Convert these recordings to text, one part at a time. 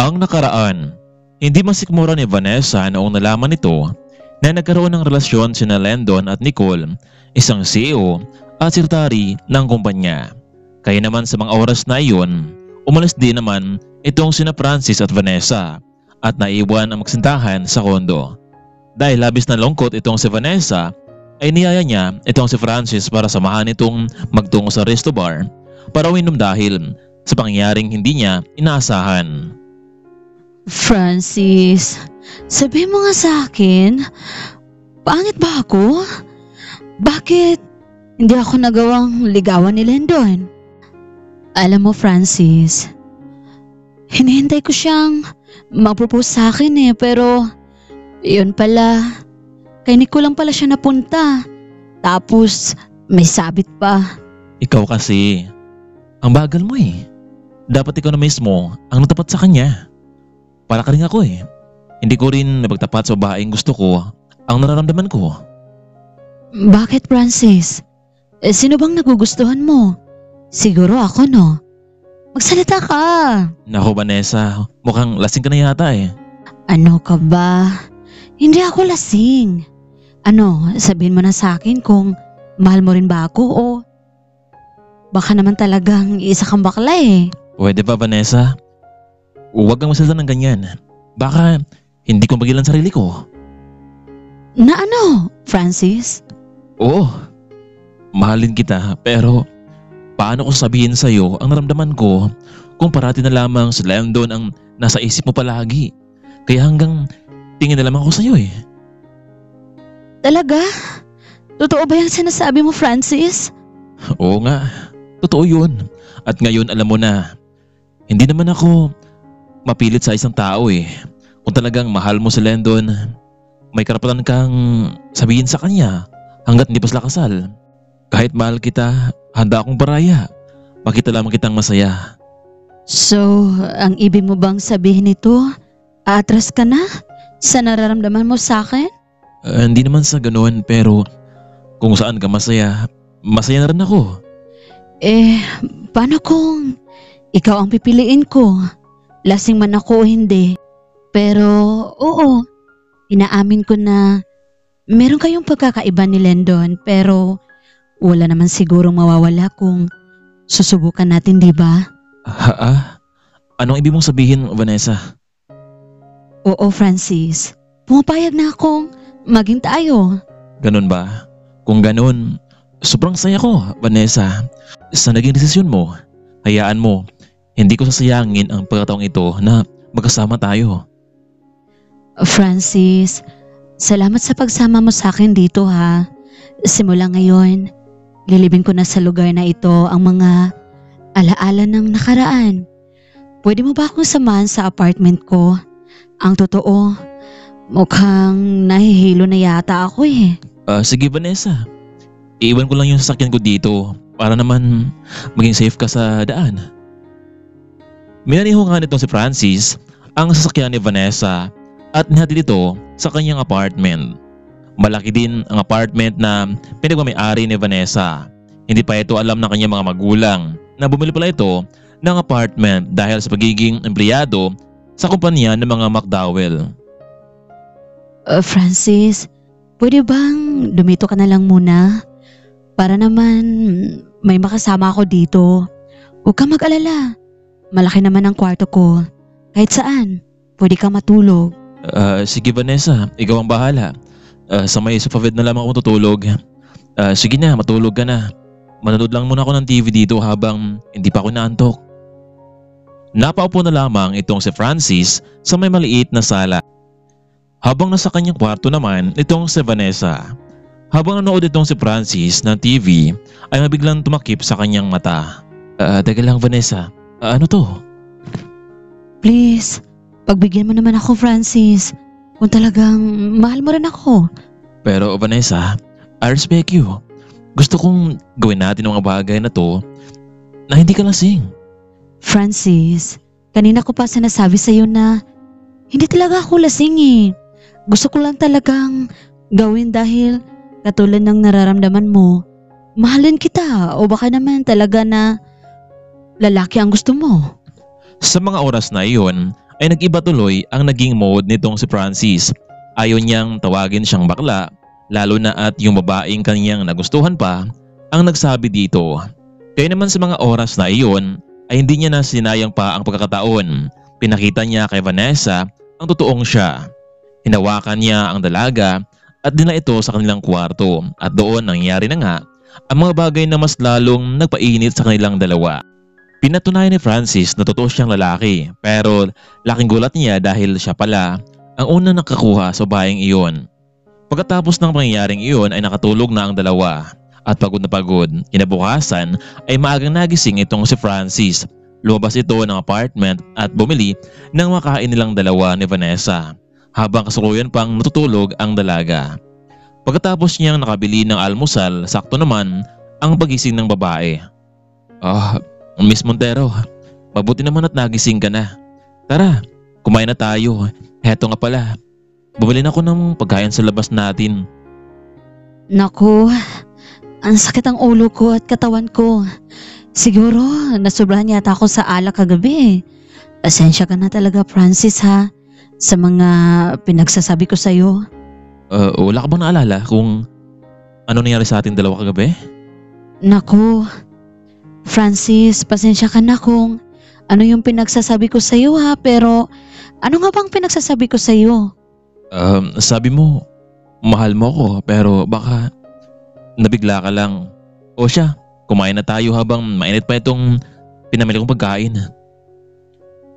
Ang nakaraan, hindi masikmura ni Vanessa noong nalaman nito na nagkaroon ng relasyon sina Landon at Nicole, isang CEO at sekretary ng kumpanya. Kaya naman sa mga oras na iyon, umalis din naman itong sina Francis at Vanessa at naiwan ang magsintahan sa kondo. Dahil labis na lungkot itong si Vanessa, ay niyaya niya itong si Francis para samahan itong magtungo sa resto bar para uminom dahil sa pangyayaring hindi niya inaasahan. Francis, sabi mo nga sa akin, pangit ba ako? Bakit hindi ako nagawang ligawan ni Landon? Alam mo Francis, hinihintay ko siyang mag-propose sa akin pero yun pala, kay Nicole lang pala siya napunta. Tapos may sabit pa. Ikaw kasi, ang bagal mo eh. Dapat ikaw na mismo ang natapat sa kanya. Para ka rin ako eh. Hindi ko rin napagtapat sa babaeng gusto ko ang nararamdaman ko. Bakit Francis? Sino bang nagugustuhan mo? Siguro ako no? Magsalita ka. Naku Vanessa, mukhang lasing ka na yata eh. Ano ka ba? Hindi ako lasing. Sabihin mo na sa akin kung mahal mo rin ba ako o baka naman talagang isa kang bakla eh. Pwede ba Vanessa? Huwag kang masalita ng ganyan. Baka hindi ko magilan sarili ko. Na ano, Francis? Oo, mahalin kita pero paano ko sabihin sa'yo ang naramdaman ko kung parati na lamang si Landon ang nasa isip mo palagi. Kaya hanggang tingin na lamang ako sa'yo eh. Talaga? Totoo ba yung sinasabi mo Francis? Oo nga, totoo yun. At ngayon alam mo na, hindi naman ako mapilit sa isang tao eh. Kung talagang mahal mo si Landon, may karapatan kang sabihin sa kanya hanggat hindi pa sila kasal. Kahit mahal kita, handa akong baraya. Makita lamang kitang masaya. So, ang ibig mo bang sabihin nito, aatras ka na sa nararamdaman mo sa akin? Hindi naman sa ganoon pero kung saan ka masaya, masaya na rin ako. Paano kung ikaw ang pipiliin ko? Lasing man ako o hindi. Pero, oo, inaamin ko na meron kayong pagkakaiba ni Landon pero wala naman sigurong mawawala kung susubukan natin, di ba? Anong ibig mong sabihin, Vanessa? Oo, Francis. Pumapayag na akong maging tayo. Ganun ba? Kung ganun, sobrang saya ko, Vanessa. Sa naging desisyon mo, hayaan mo, hindi ko sasayangin ang pagkataong ito na magkasama tayo. Francis, salamat sa pagsama mo sa akin dito ha. Simula ngayon, lilibing ko na sa lugar na ito ang mga alaala ng nakaraan. Pwede mo ba akong samahan sa apartment ko? Ang totoo, mukhang nahihilo na yata ako eh. Sige Vanessa, iiwan ko lang yung sasakyan ko dito para naman maging safe ka sa daan. Minaniho nga nito si Francis ang sasakyan ni Vanessa at nihatid ito sa kanyang apartment. Malaki din ang apartment na pinagmamay-ari ni Vanessa. Hindi pa ito alam ng kanyang mga magulang na bumili pala ito ng apartment dahil sa pagiging empleyado sa kumpanya ng mga McDowell. Francis, pwede bang dumito ka na lang muna? Para naman may makasama ako dito. Huwag kang mag-alala. Malaki naman ang kwarto ko. Kahit saan, pwede kang matulog. Sige Vanessa, ikaw ang bahala. Sa may sofa bed na lamang ako tutulog. Sige na, matulog ka na. Manonood lang muna ako ng TV dito habang hindi pa ako naantok. Napaupo na lamang itong si Francis sa may maliit na sala. Habang nasa kanyang kwarto naman itong si Vanessa. Habang nanood itong si Francis ng TV ay mabiglang tumakip sa kanyang mata. Teka lang Vanessa, ano to? Please, pagbigyan mo naman ako Francis. Kung talagang mahal mo rin ako. Pero Vanessa, I respect you. Gusto kong gawin natin ang mga bagay na to na hindi ka lasing. Francis, kanina ko pa sinasabi sa'yo na hindi talaga ako lasing eh. Gusto ko lang talagang gawin dahil katulad ng nararamdaman mo, mahalin kita o baka naman talaga na lalaki ang gusto mo. Sa mga oras na iyon ay nag-iba tuloy ang naging mode nitong si Francis. Ayaw niyang tawagin siyang bakla, lalo na at yung babaeng kanyang nagustuhan pa ang nagsabi dito. Kaya naman sa mga oras na iyon ay hindi niya na sinayang pa ang pagkakataon. Pinakita niya kay Vanessa ang totoong siya. Hinawakan niya ang dalaga at dinala ito sa kanilang kwarto at doon nangyari na nga ang mga bagay na mas lalong nagpainit sa kanilang dalawa. Pinatunayan ni Francis na totoo siyang lalaki pero laking gulat niya dahil siya pala ang unang nakakuha sa babaeng iyon. Pagkatapos ng pangyayaring iyon ay nakatulog na ang dalawa at pagod na pagod. Kinabukasan ay maagang nagising itong si Francis. Lumabas ito ng apartment at bumili ng makain nilang dalawa ni Vanessa habang kasalukuyan pang natutulog ang dalaga. Pagkatapos niyang nakabili ng almusal, sakto naman ang pagising ng babae. Miss Montero, mabuti naman at nagising ka na. Tara, kumain na tayo. Heto nga pala, bumili na ako ng pagkain sa labas natin. Naku, ang sakit ang ulo ko at katawan ko. Siguro, nasobrahan yata ako sa alak kagabi. Pasensya ka na talaga, Francis, ha, sa mga pinagsasabi ko sa'yo. Wala ka bang naalala kung ano nangyari sa ating dalawa kagabi? Naku, Francis, pasensya ka na kung ano yung pinagsasabi ko sa'yo, ha, pero ano nga bang pinagsasabi ko sa'yo? Sabi mo, mahal mo ako pero baka nabigla ka lang. O siya, kumain na tayo habang mainit pa itong pinamili kong pagkain.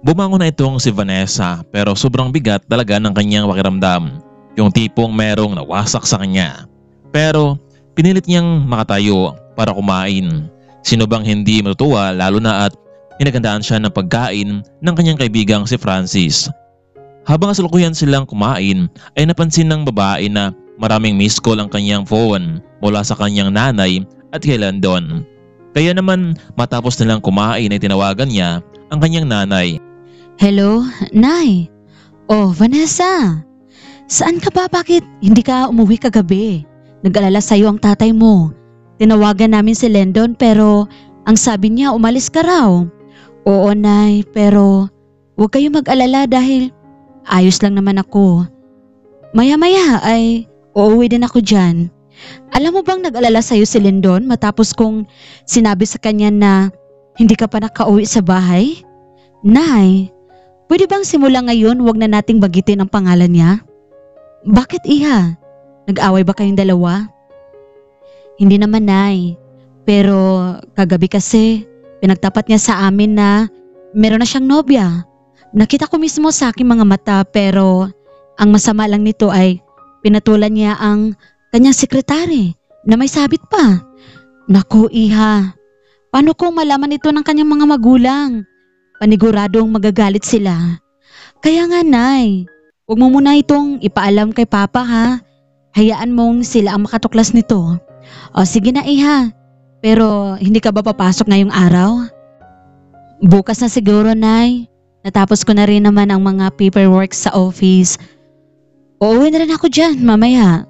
Bumangon na itong si Vanessa pero sobrang bigat talaga ng kanyang pakiramdam. Yung tipong merong nawasak sa kanya. Pero pinilit niyang makatayo para kumain. Sino bang hindi matutuwa lalo na at hinagandaan siya ng pagkain ng kanyang kaibigang si Francis. Habang kasalukuyan silang kumain ay napansin ng babae na maraming missed call ang kanyang phone mula sa kanyang nanay at kay Landon. Kaya naman matapos nilang kumain ay tinawagan niya ang kanyang nanay. Hello, Nay. Oh, Vanessa. Saan ka ba? Bakit hindi ka umuwi kagabi? Nag-alala sa'yo ang tatay mo. Tinawagan namin si Landon pero ang sabi niya umalis ka raw. Oo, Nay, pero huwag kayo mag-alala dahil ayos lang naman ako. Maya-maya ay uuwi din ako dyan. Alam mo bang nag-alala sa'yo si Landon matapos kong sinabi sa kanya na hindi ka pa nakauwi sa bahay? Nay, pwede bang simula ngayon wag na nating bagitin ang pangalan niya? Bakit, Iha? Nag-away ba kayong dalawa? Hindi naman, Nay. Pero kagabi kasi pinagtapat niya sa amin na meron na siyang nobya. Nakita ko mismo sa aking mga mata pero ang masama lang nito ay pinatulan niya ang kanyang sekretary na may sabit pa. Naku, Iha. Paano kung malaman ito ng kanyang mga magulang? Paniguradong magagalit sila. Kaya nga, Nay, huwag mo muna itong ipaalam kay Papa, ha? Hayaan mong sila ang makatuklas nito. O sige na, Iha. Pero hindi ka ba papasok ngayong araw? Bukas na siguro, Nay. Natapos ko na rin naman ang mga paperwork sa office. Uuwi na rin ako dyan mamaya.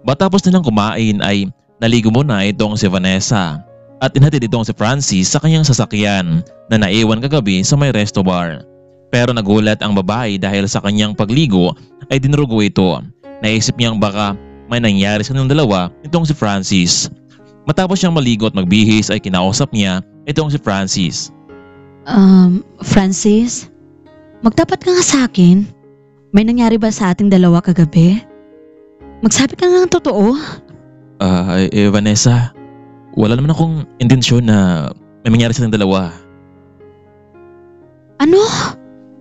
Matapos nilang kumain ay naligo muna itong si Vanessa at inhatid itong si Francis sa kanyang sasakyan na naiwan kagabi sa may resto bar. Pero nagulat ang babae dahil sa kanyang pagligo ay dinurugo ito. Naisip niyang baka may nangyari sa kanilang dalawa itong si Francis. Matapos siyang maligo at magbihis ay kinausap niya itong si Francis. Francis, magtapat ka nga sa akin. May nangyari ba sa ating dalawa kagabi? Magsabi ka nga ng totoo. Vanessa, wala naman akong intensyon na may mangyari sa ating dalawa. Ano?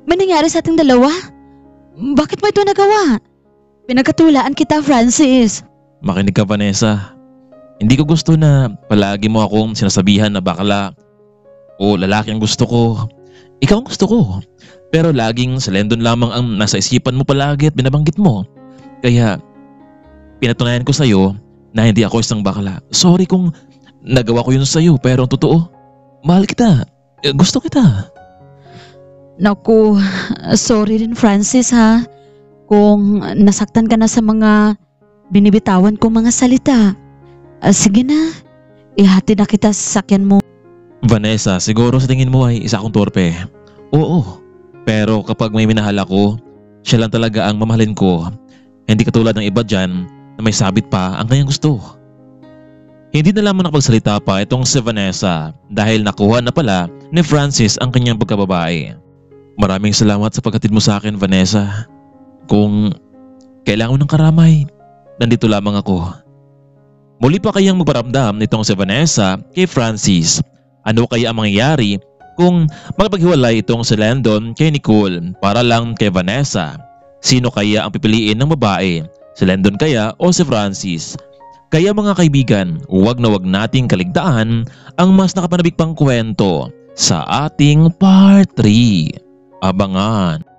May nangyari sa ating dalawa? Bakit mo ito nagawa? Pinagkatulaan kita, Francis. Makinig ka, Vanessa. Hindi ko gusto na palagi mo akong sinasabihan na bakla o lalaki ang gusto ko. Ikaw ang gusto ko. Pero laging si Landon lamang ang nasa isipan mo palagi at binabanggit mo. Kaya pinatunayan ko sa'yo na hindi ako isang bakla. Sorry kung nagawa ko yun sa'yo pero ang totoo, mahal kita. Gusto kita. Naku, sorry rin, Francis, ha. Kung nasaktan ka na sa mga binibitawan kong mga salita. Sige na, ihatid na kita sa sakyan mo. Vanessa, siguro sa tingin mo ay isa akong torpe. Oo, Pero kapag may minahal ako, siya lang talaga ang mamahalin ko. Hindi katulad ng iba dyan na may sabit pa ang kanyang gusto. Hindi na lamang nakapagsalita pa itong si Vanessa dahil nakuha na pala ni Francis ang kanyang pagkababae. Maraming salamat sa paghatid mo sa akin, Vanessa. Kung kailangan mo ng karamay, nandito lamang ako. Muli pa kayang magparamdam nitong si Vanessa kay Francis. Ano kaya ang mangyayari kung makipaghiwalay itong si Landon kay Nicole para lang kay Vanessa? Sino kaya ang pipiliin ng babae? Si Landon kaya o si Francis? Kaya mga kaibigan, huwag na huwag nating kaligtaan ang mas nakapanabik pang kwento sa ating part 3. Abangan!